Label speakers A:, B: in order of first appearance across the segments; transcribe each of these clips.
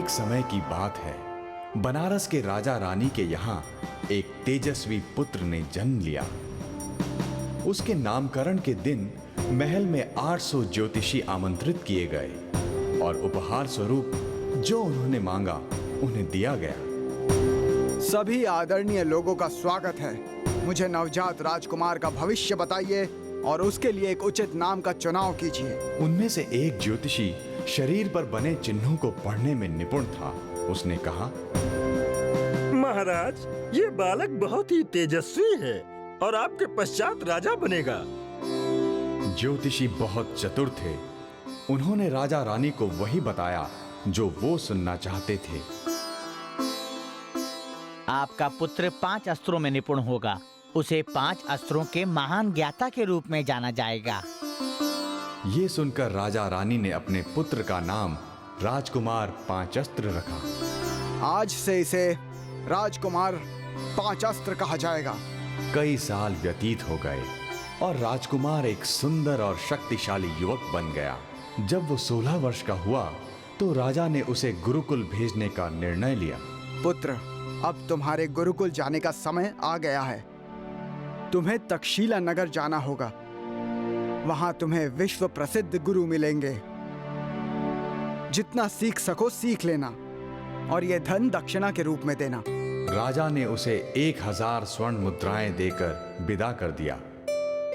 A: एक समय की बात है, बनारस के राजा रानी के यहाँ एक तेजस्वी पुत्र ने जन्म लिया। उसके नामकरण के दिन महल में 800 ज्योतिषी आमंत्रित किए गए और उपहार स्वरूप जो उन्होंने मांगा उन्हें दिया गया।
B: सभी आदरणीय लोगों का स्वागत है। मुझे नवजात राजकुमार का भविष्य बताइए और उसके लिए एक उचित नाम का चुनाव कीजिए।
A: उनमें से एक ज्योतिषी शरीर पर बने चिन्हों को पढ़ने में निपुण था। उसने कहा,
C: महाराज, ये बालक बहुत ही तेजस्वी है और आपके पश्चात राजा बनेगा।
A: ज्योतिषी बहुत चतुर थे। उन्होंने राजा रानी को वही बताया जो वो सुनना चाहते थे।
D: आपका पुत्र 5 अस्त्रों में निपुण होगा। उसे 5 अस्त्रों के महान ज्ञाता के रूप में जाना जाएगा।
A: ये सुनकर राजा रानी ने अपने पुत्र का नाम राजकुमार पांचस्त्र रखा।
B: आज से इसे राजकुमार पांचस्त्र कहा जाएगा।
A: कई साल व्यतीत हो गए और राजकुमार एक सुंदर और शक्तिशाली युवक बन गया। जब वो 16 वर्ष का हुआ तो राजा ने उसे गुरुकुल भेजने का निर्णय लिया।
B: पुत्र, अब तुम्हारे गुरुकुल जाने का समय आ गया है। तुम्हें तक्षशिला नगर जाना होगा। वहां तुम्हें विश्व प्रसिद्ध गुरु मिलेंगे। जितना सीख सको सीख लेना और यह धन दक्षिणा के रूप में देना।
A: राजा ने उसे 1000 स्वर्ण मुद्राएं देकर विदा कर दिया।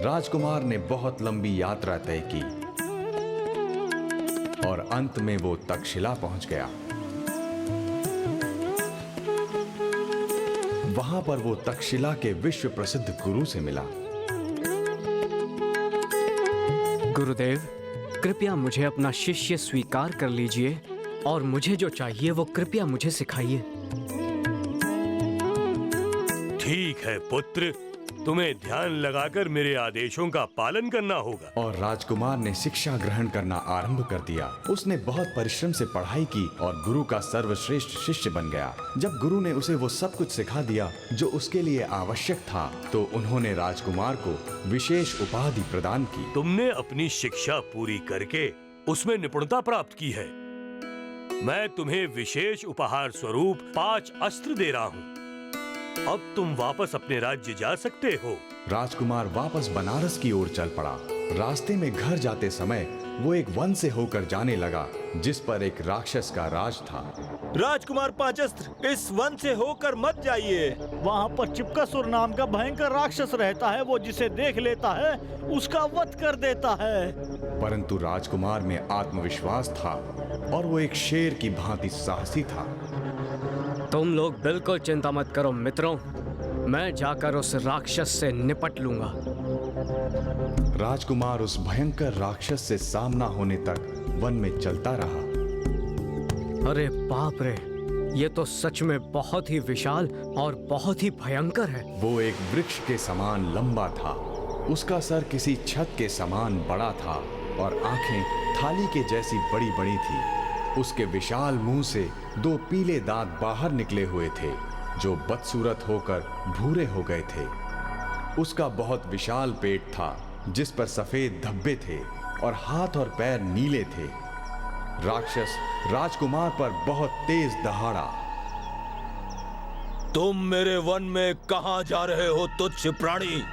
A: राजकुमार ने बहुत लंबी यात्रा तय की और अंत में वो तक्षशिला पहुंच गया। वहां पर वो तक्षशिला के विश्व प्रसिद्ध गुरु से मिला।
E: गुरुदेव, कृपया मुझे अपना शिष्य स्वीकार कर लीजिए और मुझे जो चाहिए वो कृपया मुझे सिखाइए।
C: ठीक है पुत्र, तुम्हें ध्यान लगाकर मेरे आदेशों का पालन करना होगा।
A: और राजकुमार ने शिक्षा ग्रहण करना आरंभ कर दिया। उसने बहुत परिश्रम से पढ़ाई की और गुरु का सर्वश्रेष्ठ शिष्य बन गया। जब गुरु ने उसे वो सब कुछ सिखा दिया जो उसके लिए आवश्यक था, तो उन्होंने राजकुमार को विशेष उपाधि प्रदान की।
C: तुमने अपनी शिक्षा पूरी करके उसमें निपुणता प्राप्त की है। मैं तुम्हें विशेष उपहार स्वरूप 5 अस्त्र दे रहा हूँ। अब तुम वापस अपने राज्य जा सकते हो।
A: राजकुमार वापस बनारस की ओर चल पड़ा। रास्ते में घर जाते समय वो एक वन से होकर जाने लगा जिस पर एक राक्षस का राज था।
F: राजकुमार पांचस्त्र, इस वन से होकर मत जाइए।
G: वहाँ पर चिपकासुर नाम का भयंकर राक्षस रहता है। वो जिसे देख लेता है उसका वध कर देता है।
A: परंतु राजकुमार में आत्मविश्वास था और वो एक शेर की भांति साहसी था।
E: तुम लोग बिल्कुल चिंता मत करो मित्रों, मैं जाकर उस राक्षस से निपट लूंगा।
A: राजकुमार उस भयंकर राक्षस से सामना होने तक वन में चलता रहा।
E: अरे बाप रे, ये तो सच में बहुत ही विशाल और बहुत ही भयंकर है।
A: वो एक वृक्ष के समान लंबा था। उसका सर किसी छत के समान बड़ा था और आंखें थाली के जैसी बड़ी बड़ी थी। उसके विशाल मुंह से 2 पीले दांत बाहर निकले हुए थे जो बदसूरत होकर भूरे हो गए थे। उसका बहुत विशाल पेट था जिस पर सफेद धब्बे थे और हाथ और पैर नीले थे। राक्षस राजकुमार पर बहुत तेज दहाड़ा।
F: तुम मेरे वन में कहां जा रहे हो तुच्छ प्राणी?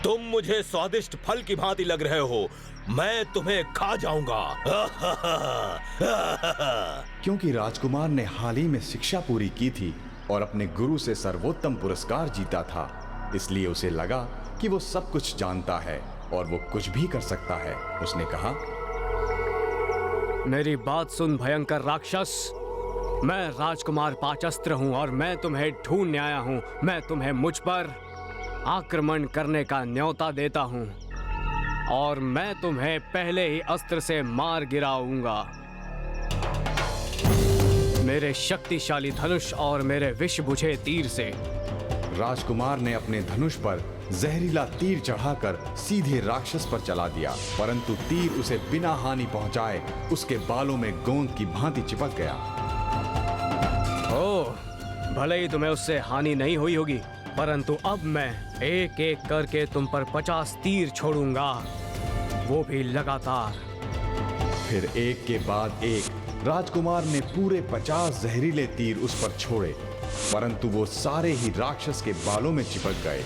F: तुम मुझे स्वादिष्ट फल की भांति लग रहे हो। मैं तुम्हें खा जाऊंगा।
A: क्योंकि राजकुमार ने हाल ही में शिक्षा पूरी की थी और अपने गुरु से सर्वोत्तम पुरस्कार जीता था, इसलिए उसे लगा कि वो सब कुछ जानता है और वो कुछ भी कर सकता है। उसने कहा,
E: मेरी बात सुन भयंकर राक्षस, मैं राजकुमार पांचस्त्र हूँ और मैं तुम्हें ढूंढने आया हूँ। मैं तुम्हें मुझ पर आक्रमण करने का न्योता देता हूँ और मैं तुम्हें पहले ही अस्त्र से मार गिराऊंगा। मेरे शक्तिशाली धनुष और मेरे विष बुझे तीर से।
A: राजकुमार ने अपने धनुष पर जहरीला तीर चढ़ाकर सीधे राक्षस पर चला दिया, परंतु तीर उसे बिना हानि पहुंचाए उसके बालों में गोंद की भांति चिपक गया।
E: ओह, भले ही तुम्हें उससे हानि नहीं हुई होगी, परंतु अब मैं एक एक करके तुम पर 50 तीर छोड़ूंगा, वो भी लगातार।
A: फिर एक के बाद एक राजकुमार ने पूरे 50 जहरीले तीर उस पर छोड़े, परंतु वो सारे ही राक्षस के बालों में चिपक गए,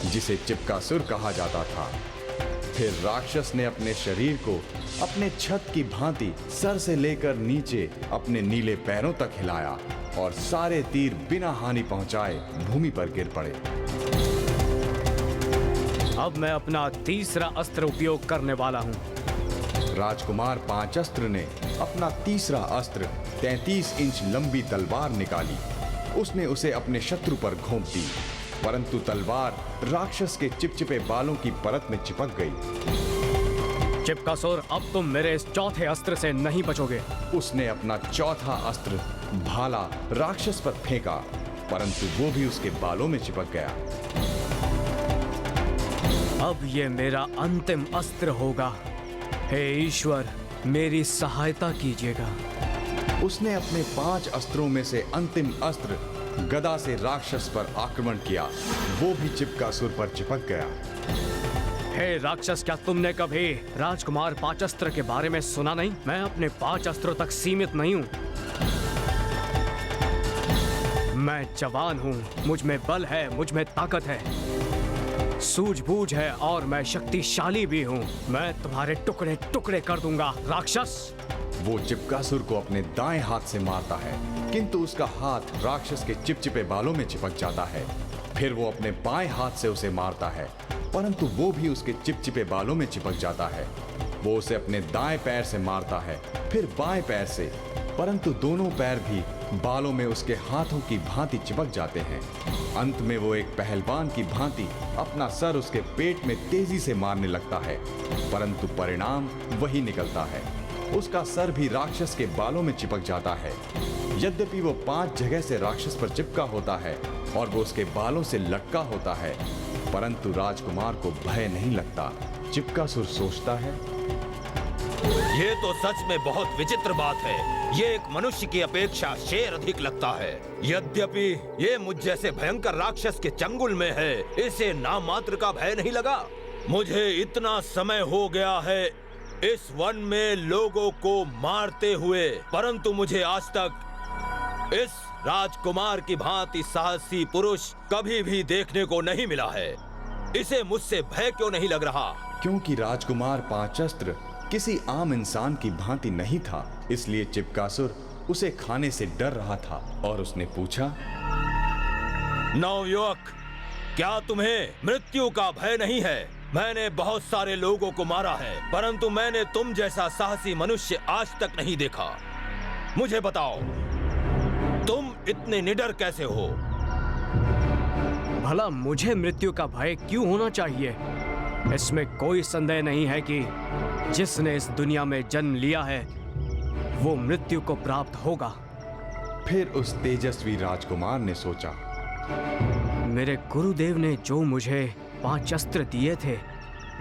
A: जिसे चिपकासुर कहा जाता था। फिर राक्षस ने अपने शरीर को अपने छत की भांति सर से लेकर नीचे अपने नीले पैरों तक हिलाया और सारे तीर बिना हानि पहुंचाए भूमि पर गिर पड़े।
E: अब मैं अपना तीसरा अस्त्र उपयोग करने वाला हूँ।
A: राजकुमार पांच अस्त्र ने अपना तीसरा अस्त्र 33 इंच लंबी तलवार निकाली। उसने उसे अपने शत्रु पर घोंप दी, परंतु तलवार राक्षस के चिपचिपे बालों की परत में चिपक गई।
E: चिपकासुर, अब तुम मेरे इस चौथे अस्त्र से नहीं बचोगे।
A: उसने अपना चौथा अस्त्र भाला राक्षस पर फेंका, परंतु वो भी उसके बालों में चिपक गया।
E: अब ये मेरा अंतिम अस्त्र होगा। हे ईश्वर, मेरी सहायता कीजिएगा।
A: उसने अपने 5 अस्त्रों में से अंतिम अस्त्र गदा से राक्षस पर आक्रमण किया। वो भी चिपकासुर पर चिपक गया।
E: हे राक्षस, क्या तुमने कभी राजकुमार पांच अस्त्र के बारे में सुना नहीं? मैं अपने 5 अस्त्रों तक सीमित नहीं हूँ। मैं जवान हूँ, मुझ में बल है, मुझ में ताकत है, सूझबूझ है और मैं शक्तिशाली भी हूँ। मैं तुम्हारे टुकड़े टुकड़े कर दूंगा राक्षस।
A: वो चिपकासुर को अपने दाएं हाथ से मारता है, किंतु उसका हाथ राक्षस के चिपचिपे बालों में चिपक जाता है। फिर वो अपने बाएं हाथ से उसे मारता है, परंतु वो भी उसके चिपचिपे बालों में चिपक जाता है। वो उसे अपने दाएं पैर से मारता है, फिर बाएं पैर से, परंतु दोनों पैर भी बालों में उसके हाथों की भांति चिपक जाते हैं। अंत में वो एक पहलवान की भांति अपना सर उसके पेट में तेजी से मारने लगता है, परंतु परिणाम वही निकलता है। उसका सर भी राक्षस के बालों में चिपक जाता है। यद्यपि वो 5 जगह से राक्षस पर चिपका होता है और वो उसके बालों से लटका होता है, परंतु राजकुमार को भय नहीं लगता। चिपकासुर सोचता है,
F: ये तो सच में बहुत विचित्र बात है। ये एक मनुष्य की अपेक्षा शेर अधिक लगता है। यद्यपि ये मुझ जैसे भयंकर राक्षस के चंगुल में है, इसे नाम मात्र का भय नहीं लगा। मुझे इतना समय हो गया है इस वन में लोगों को मारते हुए, परंतु मुझे आज तक इस राजकुमार की भांति साहसी पुरुष कभी भी देखने को नहीं मिला है। इसे मुझसे भय क्यों नहीं लग रहा?
A: क्योंकि राजकुमार पांच अस्त्र किसी आम इंसान की भांति नहीं था, इसलिए चिपकासुर उसे खाने से डर रहा था और उसने पूछा,
F: नवयुवक, क्या तुम्हें मृत्यु का भय नहीं है? मैंने बहुत सारे लोगों को मारा है, परंतु मैंने तुम जैसा साहसी मनुष्य आज तक नहीं देखा। मुझे बताओ, तुम इतने निडर कैसे हो?
E: भला मुझे मृत्यु का भय क्यों होना चाहिए? इसमें कोई संदेह नहीं है कि जिसने इस दुनिया में जन्म लिया है वो मृत्यु को प्राप्त होगा।
A: फिर उस तेजस्वी राजकुमार ने सोचा,
E: मेरे गुरुदेव ने जो मुझे 5 अस्त्र दिए थे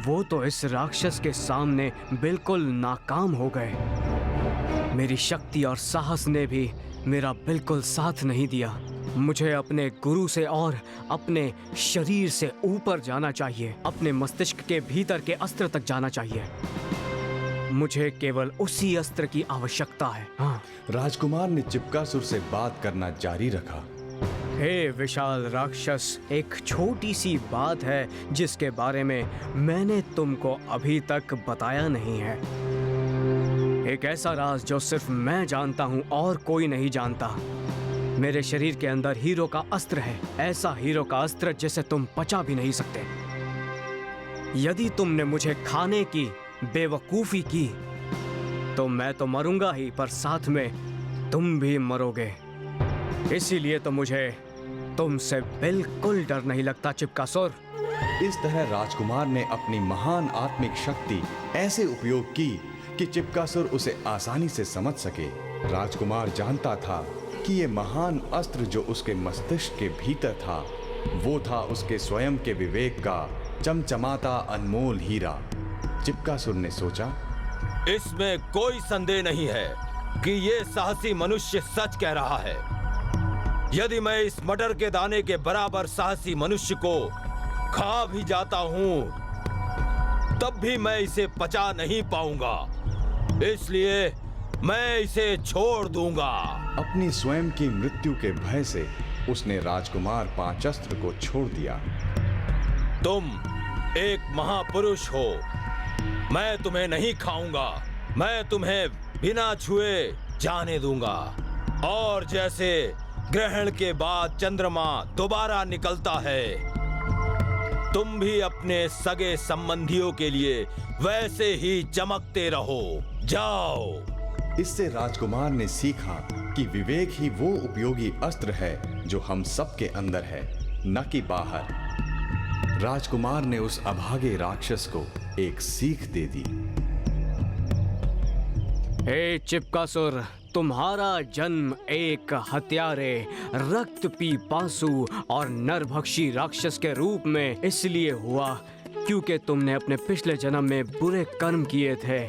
E: वो तो इस राक्षस के सामने बिल्कुल नाकाम हो गए। मेरी शक्ति और साहस ने भी मेरा बिल्कुल साथ नहीं दिया। मुझे अपने गुरु से और अपने शरीर से ऊपर जाना चाहिए, अपने मस्तिष्क के भीतर के अस्त्र तक जाना चाहिए। मुझे केवल उसी अस्त्र की आवश्यकता है। हाँ।
A: राजकुमार ने चिपकासुर से बात करना जारी रखा।
E: हे विशाल राक्षस, एक छोटी सी बात है जिसके बारे में मैंने तुमको अभी तक बताया नहीं है। एक ऐसा राज जो सिर्फ मैं जानता हूँ और कोई नहीं जानता। मेरे शरीर के अंदर हीरो का अस्त्र है, ऐसा हीरो का अस्त्र जिसे तुम पचा भी नहीं सकते। यदि तुमने मुझे खाने की बेवकूफी की तो मैं तो मरूंगा ही, पर साथ में तुम भी मरोगे। इसीलिए तो मुझे तुमसे बिल्कुल डर नहीं लगता चिपकासुर।
A: इस तरह राजकुमार ने अपनी महान आत्मिक शक्ति ऐसे उपयोग की कि चिपकासुर उसे आसानी से समझ सके। राजकुमार जानता था कि ये महान अस्त्र जो उसके मस्तिष्क के भीतर था वो था उसके स्वयं के विवेक का चमचमाता अनमोल हीरा। चिपकासुर ने सोचा,
F: इसमें कोई संदेह नहीं है कि ये साहसी मनुष्य सच कह रहा है। यदि मैं इस मटर के दाने के बराबर साहसी मनुष्य को खा भी जाता हूं तब भी मैं इसे पचा नहीं पाऊंगा। इसलिए मैं इसे छोड़ दूंगा।
A: अपनी स्वयं की मृत्यु के भय से उसने राजकुमार पांचस्त्र को छोड़ दिया।
F: तुम एक महापुरुष हो, मैं तुम्हें नहीं खाऊंगा, मैं तुम्हें बिना छुए जाने दूंगा। और जैसे ग्रहण के बाद चंद्रमा दोबारा निकलता है, तुम भी अपने सगे संबंधियों के लिए वैसे ही चमकते रहो। जाओ।
A: इससे राजकुमार ने सीखा कि विवेक ही वो उपयोगी अस्त्र है जो हम सबके अंदर है, न कि बाहर। राजकुमार ने उस अभागे राक्षस को एक सीख दे दी।
E: हे चिपकासुर, तुम्हारा जन्म एक हत्यारे, रक्त पीपासु और नरभक्षी राक्षस के रूप में इसलिए हुआ क्योंकि तुमने अपने पिछले जन्म में बुरे कर्म किए थे,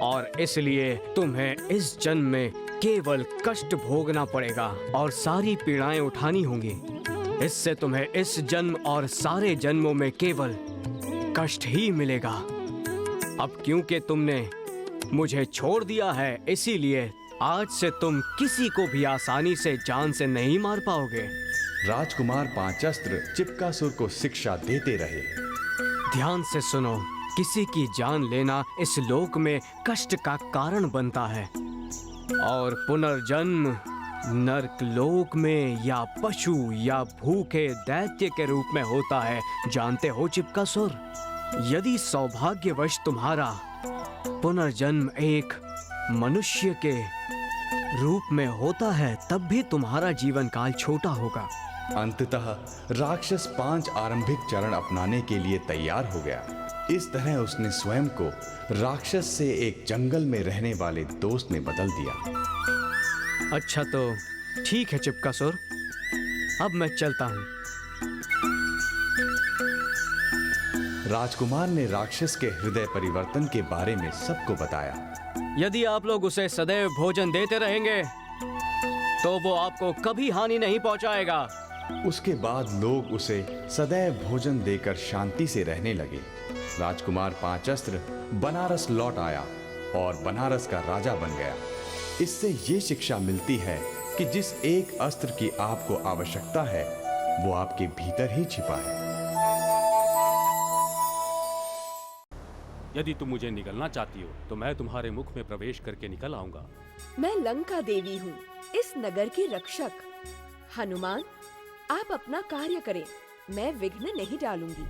E: और इसलिए तुम्हें इस जन्म में केवल कष्ट भोगना पड़ेगा और सारी पीड़ाएं उठानी होंगी। इससे तुम्हें इस जन्म और सारे जन्मों में केवल कष्ट ही मिलेगा। अब क्योंकि तुमने मुझे छोड़ दिया है, इसीलिए आज से तुम किसी को भी आसानी से जान से नहीं मार पाओगे।
A: राजकुमार पांचस्त्र चिपकासुर को शिक्षा देते रहे।
E: ध्यान से सुनो, किसी की जान लेना इस लोक में कष्ट का कारण बनता है, और पुनर्जन्म नरक लोक में या पशु या भूखे दैत्य के रूप में होता है। जानते हो चिपकासुर, यदि सौभाग्यवश तुम्हारा पुनर्जन्म एक मनुष्य के रूप में होता है, तब भी तुम्हारा जीवन काल छोटा होगा।
A: अंततः राक्षस 5 आरंभिक चरण अपनाने के लिए तैयार हो गया। इस तरह उसने स्वयं को राक्षस से एक जंगल में रहने वाले दोस्त में बदल दिया।
E: अच्छा तो ठीक है चिपकासुर, अब मैं चलता हूँ।
A: राजकुमार ने राक्षस के हृदय परिवर्तन के बारे में सबको बताया।
E: यदि आप लोग उसे सदैव भोजन देते रहेंगे तो वो आपको कभी हानि नहीं पहुंचाएगा।
A: उसके बाद लोग उसे सदैव भोजन देकर शांति से रहने लगे। राजकुमार पांचस्त्र बनारस लौट आया और बनारस का राजा बन गया। इससे ये शिक्षा मिलती है कि जिस एक अस्त्र की आपको आवश्यकता है वो आपके भीतर ही छिपा है।
H: यदि तुम मुझे निगलना चाहती हो तो मैं तुम्हारे मुख में प्रवेश करके निकल आऊंगा।
I: मैं लंका देवी हूँ, इस नगर की रक्षक। हनुमान, आप अपना कार्य करें, मैं विघ्न नहीं डालूंगी।